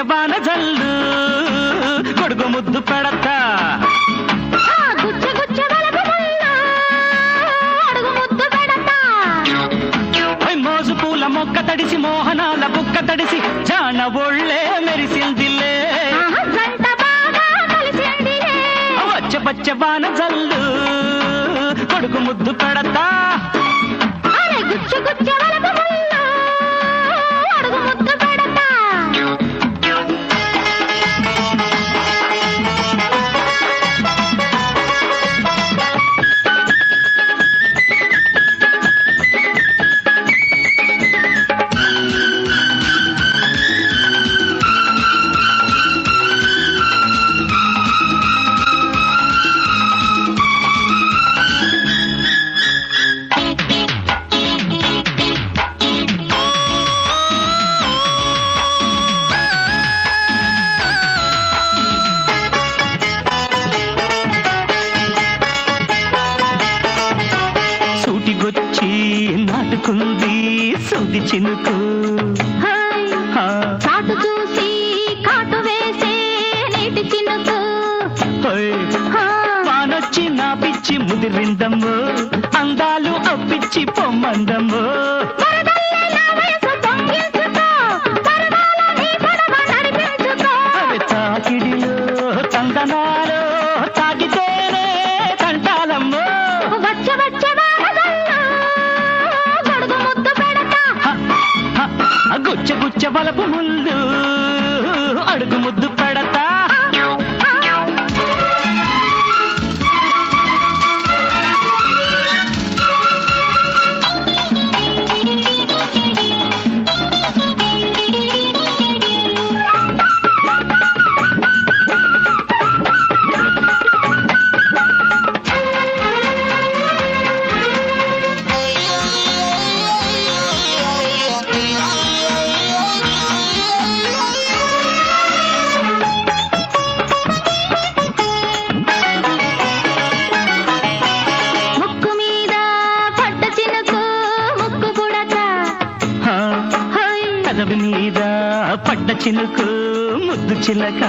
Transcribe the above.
వాన జల్లు కొడుకు ముద్దు పెడతా మోజు పూల మొక్క తడిసి మోహనాల బుక్క తడిసి జాన ఒళ్ళే మెరిసిందిలే వచ్చ వాన జల్లు కొడుకు ముద్దు పెడతా సూటిగొచ్చి నాటుకుంది సూది చినుకు చాటు చూసి కాటు వేసే నీటి చినుకు వానొచ్చి నా పిచ్చి ముదిరిందమ్మో అందాలు అప్పిచ్చి పొమ్మందమ్మో తాకిడిలో తందనాలో తాగితేనే తంటాలమ్మో గుచ్చ బలపు ముళ్ళు అడుగు ముద్దు పెడతా పెదవి మీద పడ్డ చినుకు ముద్దు చిలక